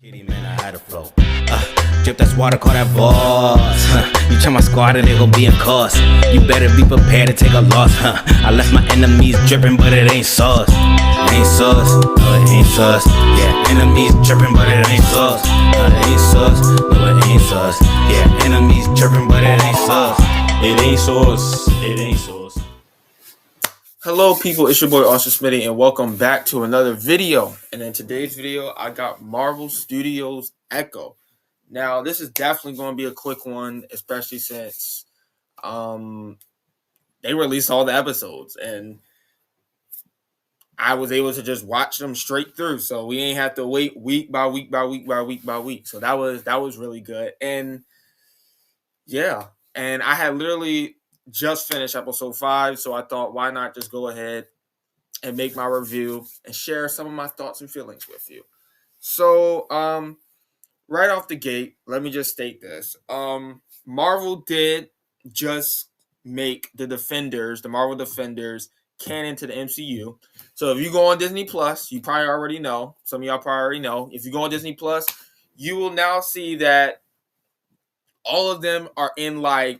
Kitty man, I had a flow. Drip that's water, call that boss. You check my squad and they gon' be in cost. You better be prepared to take a loss. I left my enemies dripping, but it ain't sauce. It ain't sauce, no it ain't sauce. Yeah, enemies dripping, but it ain't sauce. No it ain't sauce, no it ain't sauce. Yeah, enemies dripping, but it ain't sauce. It ain't sauce, it ain't sauce. Hello people, it's your boy Austin Smitty and welcome back to another video. And in today's video, I got Marvel Studios Echo. Now, this is definitely going to be a quick one, especially since they released all the episodes and I was able to just watch them straight through. So we ain't have to wait week by week by week by week by week. So that was really good. And yeah, and I had literally just finished episode 5, so I thought, why not just go ahead and make my review and share some of my thoughts and feelings with you. So, right off the gate, let me just state this. Marvel did just make the Marvel Defenders, canon to the MCU. So if you go on Disney Plus, you probably already know. Some of y'all probably already know. If you go on Disney Plus, you will now see that all of them are in like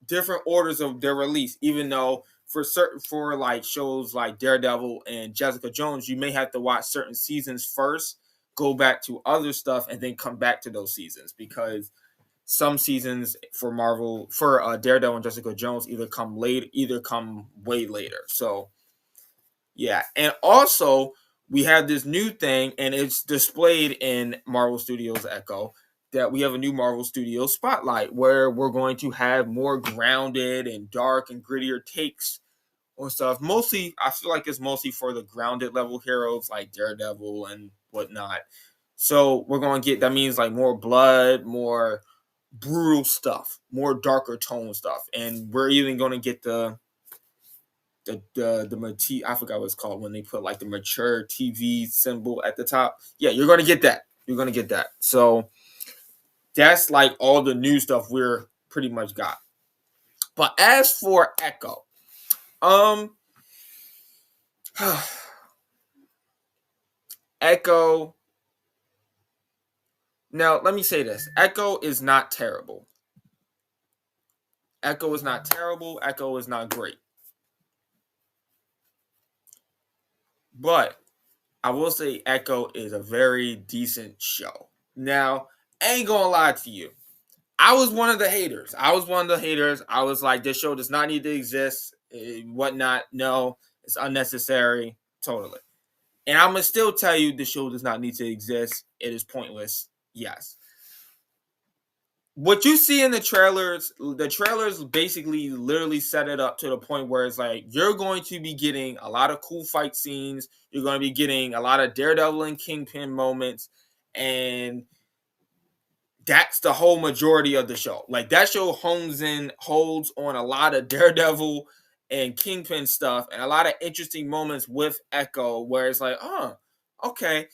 different orders of their release, even though for like shows like Daredevil and Jessica Jones, you may have to watch certain seasons first, go back to other stuff, and then come back to those seasons, because some seasons for Marvel, for Daredevil and Jessica Jones, either come way later. So yeah, and also we have this new thing, and it's displayed in Marvel Studios Echo, that we have a new Marvel Studios Spotlight, where we're going to have more grounded and dark and grittier takes on stuff. Mostly, I feel like it's mostly for the grounded level heroes like Daredevil and whatnot. So we're going to get, that means like more blood, more brutal stuff, more darker tone stuff. And we're even going to get the I forgot what it's called when they put like the mature TV symbol at the top. Yeah, you're going to get that. You're going to get that. So that's like all the new stuff we're pretty much got. But as for Echo, Echo. Now, let me say this. Echo is not terrible. Echo is not terrible. Echo is not great. But I will say Echo is a very decent show. Now, I ain't gonna lie to you. I was one of the haters. I was like, this show does not need to exist. Whatnot. No, it's unnecessary. Totally. And I'm going to still tell you the show does not need to exist. It is pointless. Yes. What you see in the trailers basically literally set it up to the point where it's like, you're going to be getting a lot of cool fight scenes. You're going to be getting a lot of Daredevil and Kingpin moments. And that's the whole majority of the show. Like, that show holds on a lot of Daredevil and Kingpin stuff and a lot of interesting moments with Echo, where it's like, oh, okay,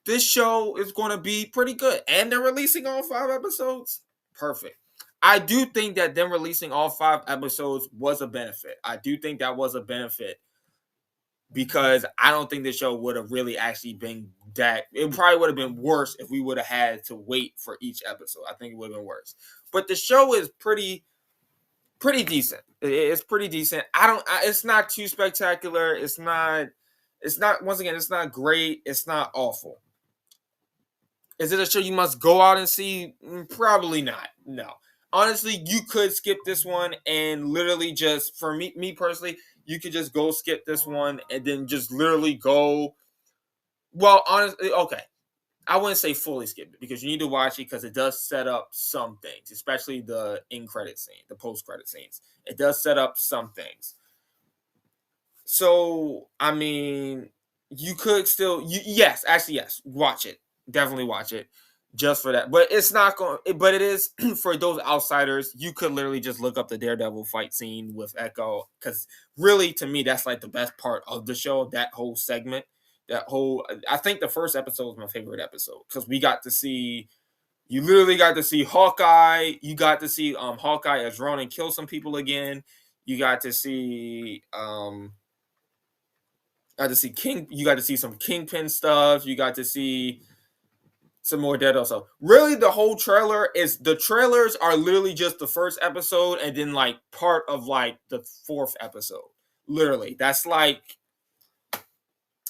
this show is going to be pretty good. And they're releasing all 5 episodes. Perfect. I do think that them releasing all 5 episodes was a benefit. I do think that was a benefit, because I don't think the show would have really actually been that. It probably would have been worse if we would have had to wait for each episode. I think it would have been worse. But the show is pretty decent. It's pretty decent. It's not too spectacular. It's not, once again, it's not great. It's not awful. Is it a show you must go out and see? Probably not. No. Honestly, you could skip this one and literally just, for me personally, you could just go skip this one and then just literally go. Well, honestly, okay. I wouldn't say fully skip it, because you need to watch it, because it does set up some things, especially the in-credit scene, the post-credit scenes. It does set up some things. So, I mean, you could still, yes, watch it. Definitely watch it just for that. But it's not going, but it is for those outsiders. You could literally just look up the Daredevil fight scene with Echo, because really, to me, that's like the best part of the show, that whole segment. I think the first episode was my favorite episode, because you literally got to see Hawkeye. You got to see Hawkeye as Ronin kill some people again. You got to see you got to see some Kingpin stuff. You got to see some more Daredevil stuff. Really, the whole the trailers are literally just the first episode and then like part of like the fourth episode. Literally, that's like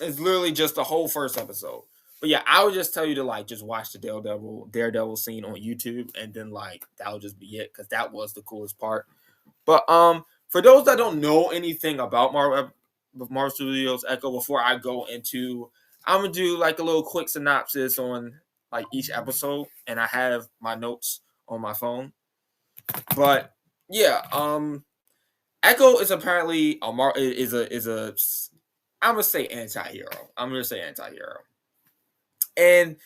it's literally just the whole first episode. But yeah, I would just tell you to like just watch the Daredevil scene on YouTube, and then like that'll just be it because that was the coolest part. But for those that don't know anything about Marvel Studios Echo, before I go into, I'm gonna do like a little quick synopsis on like each episode, and I have my notes on my phone. But yeah, Echo is apparently I'm gonna say anti-hero. And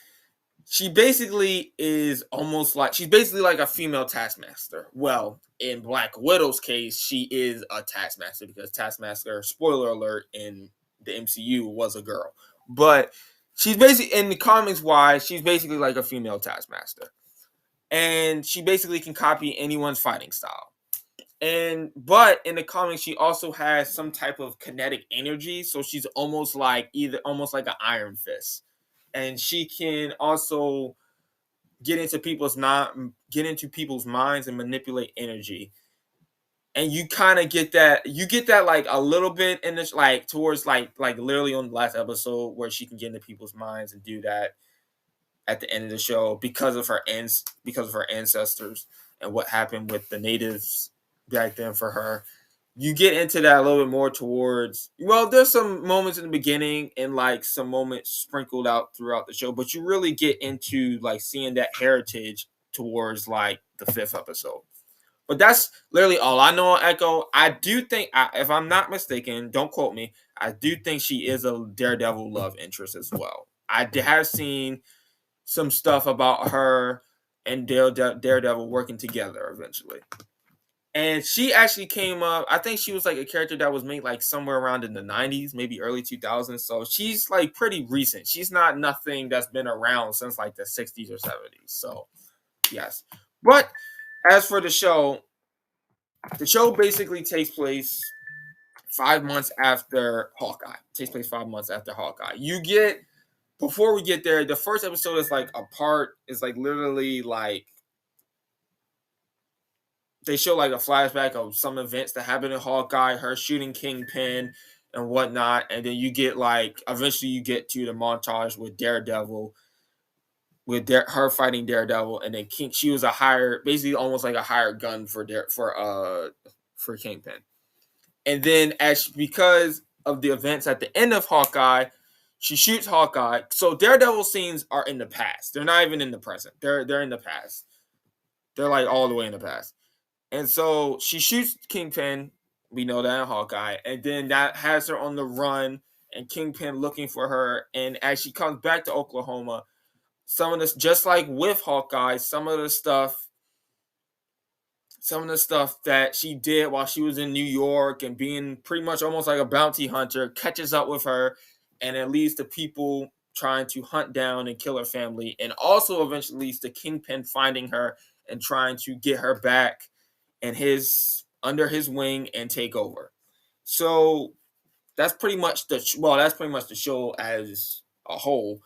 she basically is almost like she's basically like a female Taskmaster. Well, in Black Widow's case, she is a Taskmaster because Taskmaster, spoiler alert, in the MCU was a girl. But she's basically in the comics wise, she's basically like a female Taskmaster. And she basically can copy anyone's fighting style. But in the comics, she also has some type of kinetic energy, so she's almost like an Iron Fist. And she can also get into people's minds and manipulate energy. And you kind of get that. You get that like a little bit in this, like towards like literally on the last episode where she can get into people's minds and do that at the end of the show because of her ancestors and what happened with the natives back then for her. You get into that a little bit more towards, well, there's some moments in the beginning and like some moments sprinkled out throughout the show, but you really get into like seeing that heritage towards like the fifth episode. But that's literally all I know on Echo. I do think, if I'm not mistaken, don't quote me, I do think she is a Daredevil love interest as well. I have seen some stuff about her and Daredevil working together eventually. And she actually came up, I think she was like a character that was made like somewhere around in the 90s, maybe early 2000s. So she's like pretty recent. She's not nothing that's been around since like the 60s or 70s. So, yes. But as for the show basically takes place 5 months after Hawkeye. Before we get there, the first episode is like literally like they show like a flashback of some events that happened in Hawkeye, her shooting Kingpin and whatnot, and then you get like eventually you get to the montage with Daredevil, with her fighting Daredevil, and then she was basically almost like a hired gun for Kingpin, and then because of the events at the end of Hawkeye, she shoots Hawkeye. So Daredevil scenes are in the past; they're not even in the present. They're in the past. They're like all the way in the past. And so she shoots Kingpin. We know that in Hawkeye. And then that has her on the run and Kingpin looking for her. And as she comes back to Oklahoma, some of this, just like with Hawkeye, some of the stuff that she did while she was in New York and being pretty much almost like a bounty hunter catches up with her. And it leads to people trying to hunt down and kill her family. And also eventually leads to Kingpin finding her and trying to get her back and under his wing and take over. So that's pretty much the show as a whole.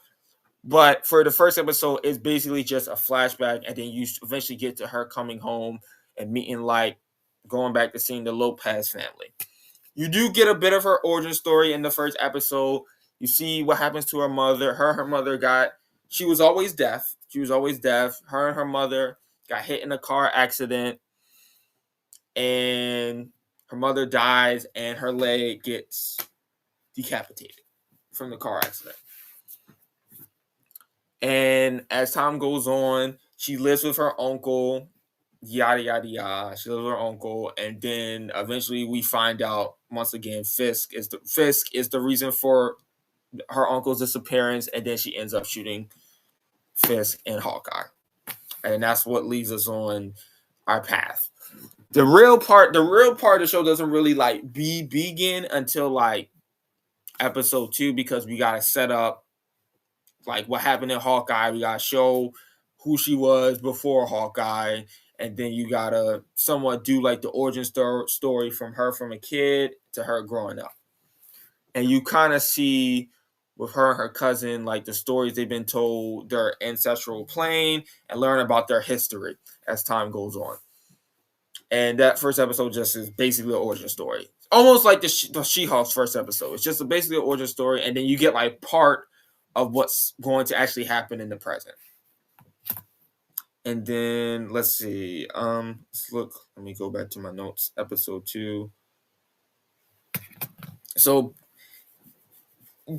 But for the first episode, it's basically just a flashback, and then you eventually get to her coming home and meeting, like, going back to seeing the Lopez family. You do get a bit of her origin story in the first episode. You see what happens to her mother. Her mother she was always deaf. Her and her mother got hit in a car accident, and her mother dies, and her leg gets decapitated from the car accident. And as time goes on, she lives with her uncle, yada, yada, yada. She lives with her uncle, and then eventually we find out, once again, Fisk is the reason for her uncle's disappearance, and then she ends up shooting Fisk and Hawkeye. And that's what leads us on our path. The real part of the show doesn't really like begin until like episode 2, because we gotta set up like what happened in Hawkeye. We gotta show who she was before Hawkeye, and then you gotta somewhat do like the origin story from her from a kid to her growing up, and you kind of see with her and her cousin, like the stories they've been told, their ancestral plane, and learn about their history as time goes on. And that first episode just is basically an origin story, almost like the She-Hulk's first episode. It's just basically an origin story, and then you get like part of what's going to actually happen in the present. And then let's see. Let's look. Let me go back to my notes. Episode 2. So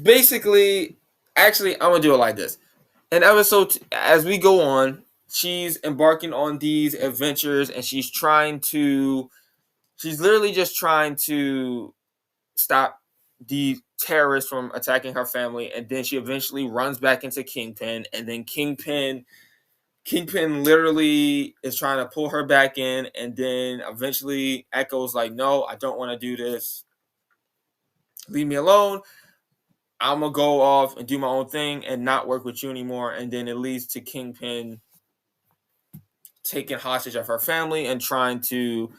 basically, actually, I'm gonna do it like this. In episode, as we go on, she's embarking on these adventures, and she's literally just trying to stop the terrorists from attacking her family, and then she eventually runs back into Kingpin, and then Kingpin literally is trying to pull her back in, and then eventually Echo's like, no, I don't want to do this. Leave me alone. I'm going to go off and do my own thing and not work with you anymore. And then it leads to Kingpin taking hostage of her family and trying to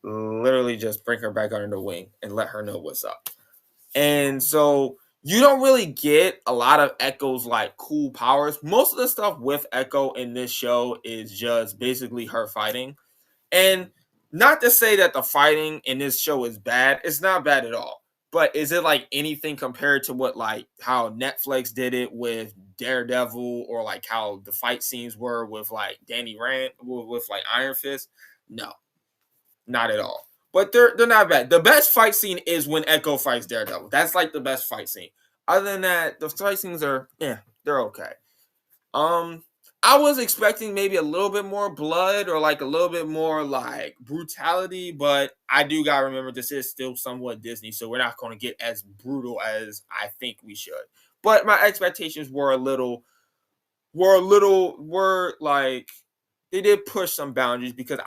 literally just bring her back under the wing and let her know what's up. And so you don't really get a lot of Echo's like cool powers. Most of the stuff with Echo in this show is just basically her fighting. And not to say that the fighting in this show is bad. It's not bad at all. But is it like anything compared to what like how Netflix did it with Daredevil, or like how the fight scenes were with like Danny Rand with like Iron Fist? No, not at all. But they're not bad. The best fight scene is when Echo fights Daredevil. That's like the best fight scene. Other than that, the fight scenes are they're okay. I was expecting maybe a little bit more blood or like a little bit more like brutality, but I do gotta remember this is still somewhat Disney, so we're not going to get as brutal as I think we should. But my expectations were like they did push some boundaries, because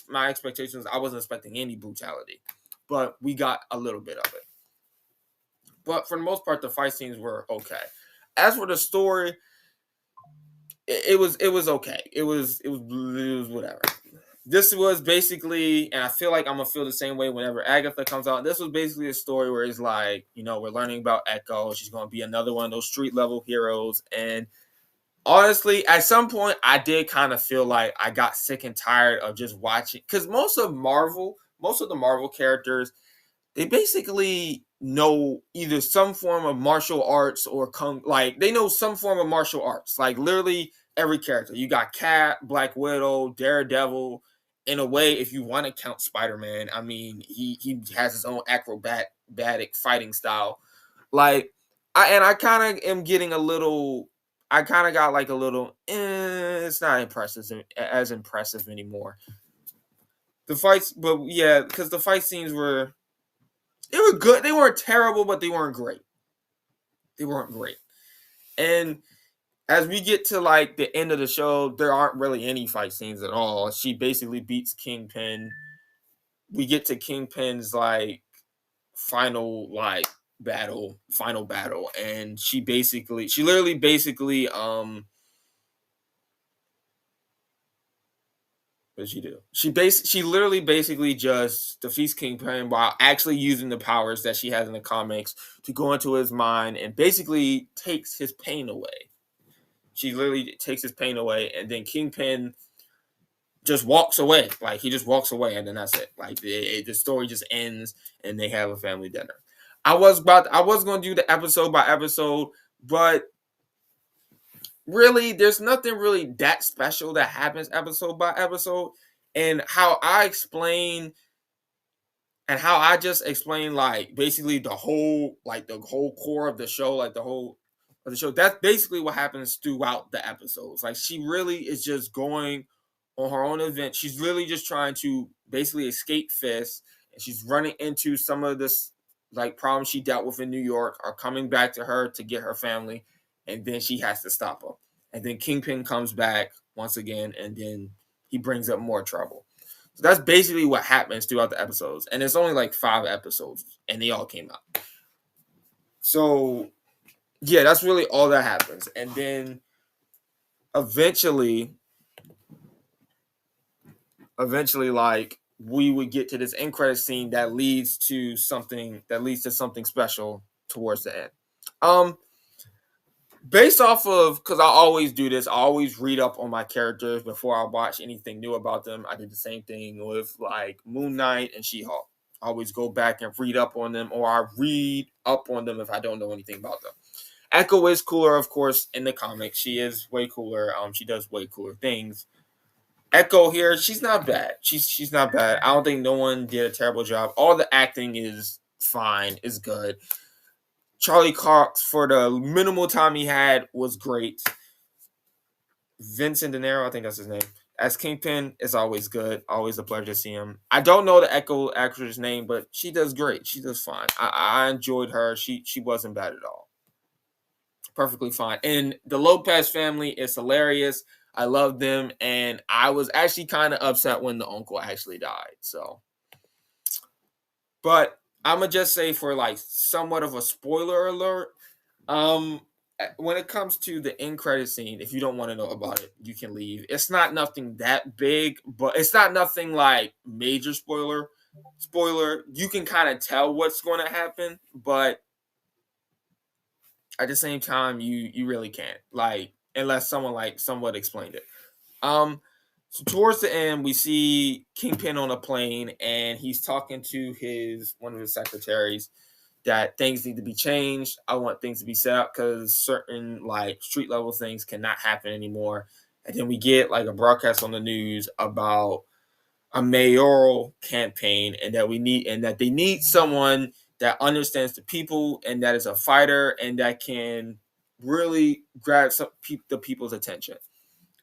my expectations, I wasn't expecting any brutality, but we got a little bit of it. But for the most part, the fight scenes were okay. As for the story, it was okay. It was whatever. This was basically, and I feel like I'm gonna feel the same way whenever Agatha comes out. This was basically a story where it's like, we're learning about Echo. She's gonna be another one of those street level heroes. And honestly, at some point, I did kind of feel like I got sick and tired of just watching, because most of the Marvel characters, they basically know either some form of martial arts or they know some form of martial arts. Like literally every character. You got Cat, Black Widow, Daredevil. In a way, if you want to count Spider-Man, I mean, he has his own acrobatic fighting style. Like, I kind of am getting a little. I kind of got like a little. It's not as impressive anymore. The fights, but yeah, because the fight scenes were. They were good. They weren't terrible, but they weren't great. And as we get to like the end of the show, there aren't really any fight scenes at all. She basically beats Kingpin. We get to Kingpin's like final battle, and she literally what did she do? She literally basically just defeats Kingpin while actually using the powers that she has in the comics to go into his mind and basically takes his pain away. She literally takes his pain away, and then Kingpin just walks away. Like, he just walks away, and then that's it. Like, the story just ends, and they have a family dinner. I was going to do the episode by episode, but really, there's nothing really that special that happens episode by episode. And how I just explain like basically the whole core of the show, like the whole of the show. That's basically what happens throughout the episodes. Like, she really is just going on her own event. She's really just trying to basically escape Fisk, and she's running into some of this like problems she dealt with in New York are coming back to her to get her family, and then she has to stop them. And then Kingpin comes back once again, and then he brings up more trouble. So that's basically what happens throughout the episodes. And it's only like 5 episodes, and they all came out. So, yeah, that's really all that happens. And then eventually, like, we would get to this end credit scene that leads to something special towards the end. Based off of, because I always do this, I always read up on my characters before I watch anything new about them. I did the same thing with like Moon Knight and She-Hulk. I always go back and read up on them, or I read up on them if I don't know anything about them. Echo is cooler, of course, in the comics. She is way cooler. She does way cooler things. Echo here, she's not bad. She's not bad. I don't think no one did a terrible job. All the acting is fine, is good. Charlie Cox, for the minimal time he had, was great. Vincent D'Onofrio, I think that's his name, as Kingpin is always good. Always a pleasure to see him. I don't know the Echo actress' name, but she does great. She does fine. I enjoyed her. She wasn't bad at all. Perfectly fine. And the Lopez family is hilarious. I love them, and I was actually kind of upset when the uncle actually died. So, but I'm gonna just say, for like somewhat of a spoiler alert, when it comes to the end credit scene, if you don't want to know about it, you can leave. It's not nothing that big, but it's not nothing like major spoiler. You can kind of tell what's going to happen, but at the same time, you really can't, like, unless someone like somewhat explained it. So towards the end, we see Kingpin on a plane, and he's talking to one of his secretaries that things need to be changed. I want things to be set up because certain like street level things cannot happen anymore. And then we get like a broadcast on the news about a mayoral campaign, and that they need someone that understands the people and that is a fighter and that can really grab the people's attention.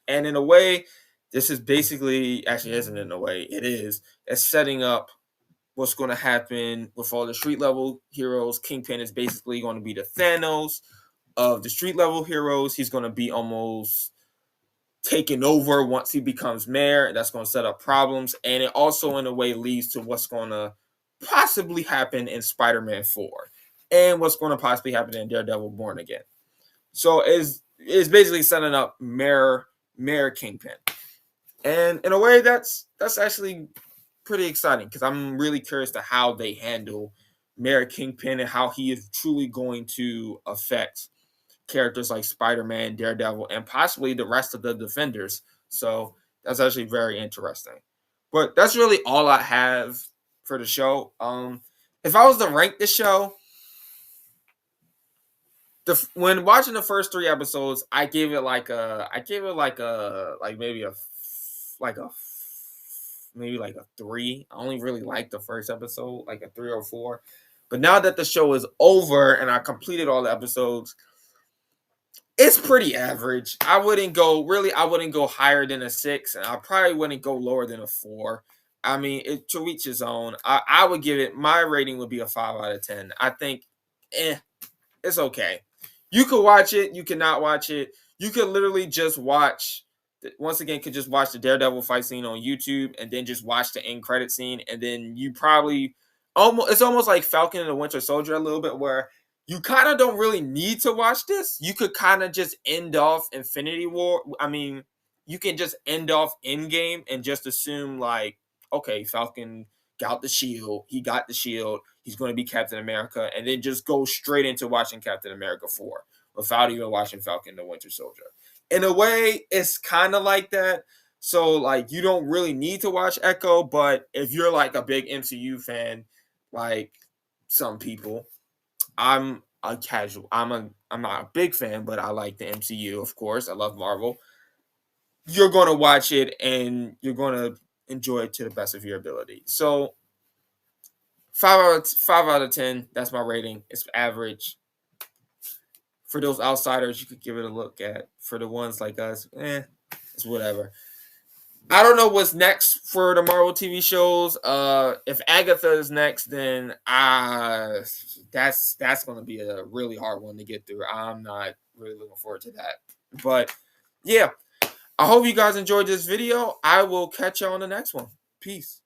And in a way, this is basically, actually isn't in a way, it is, it's setting up what's going to happen with all the street level heroes. Kingpin is basically going to be the Thanos of the street level heroes. He's going to be almost taken over once he becomes mayor. That's going to set up problems. And it also, in a way, leads to what's going to possibly happen in Spider-Man 4 and what's going to possibly happen in Daredevil Born Again. So it's basically setting up Mayor Kingpin. And in a way, that's actually pretty exciting, because I'm really curious to how they handle Mayor Kingpin and how he is truly going to affect characters like Spider-Man, Daredevil, and possibly the rest of the Defenders. So that's actually very interesting. But that's really all I have for the show. If I was to rank the show, when watching the first 3 episodes, I gave it like maybe a 3. I only really liked the first episode, like a 3 or 4. But now that the show is over and I completed all the episodes, it's pretty average. I wouldn't go higher than a 6, and I probably wouldn't go lower than a 4. I mean, to each his own. I would give it, my rating would be a 5 out of 10. I think, it's okay. You could watch it, you cannot watch it. You could literally just watch, once again, could just watch the Daredevil fight scene on YouTube and then just watch the end credit scene, and then you probably, it's almost like Falcon and the Winter Soldier a little bit, where you kind of don't really need to watch this. You could kind of just end off Infinity War. I mean, you can just end off Endgame and just assume, like, okay, Falcon got the shield. He got the shield. He's going to be Captain America. And then just go straight into watching Captain America 4 without even watching Falcon and the Winter Soldier. In a way, it's kind of like that. So, like, you don't really need to watch Echo, but if you're, like, a big MCU fan, like some people, I'm a casual. I'm not a big fan, but I like the MCU, of course. I love Marvel. You're going to watch it, and you're going to enjoy it to the best of your ability. So, 5 out of 10, that's my rating. It's average. For those outsiders, you could give it a look at. For the ones like us, it's whatever. I don't know what's next for the Marvel TV shows. If Agatha is next, then that's going to be a really hard one to get through. I'm not really looking forward to that. But yeah, I hope you guys enjoyed this video. I will catch you on the next one. Peace.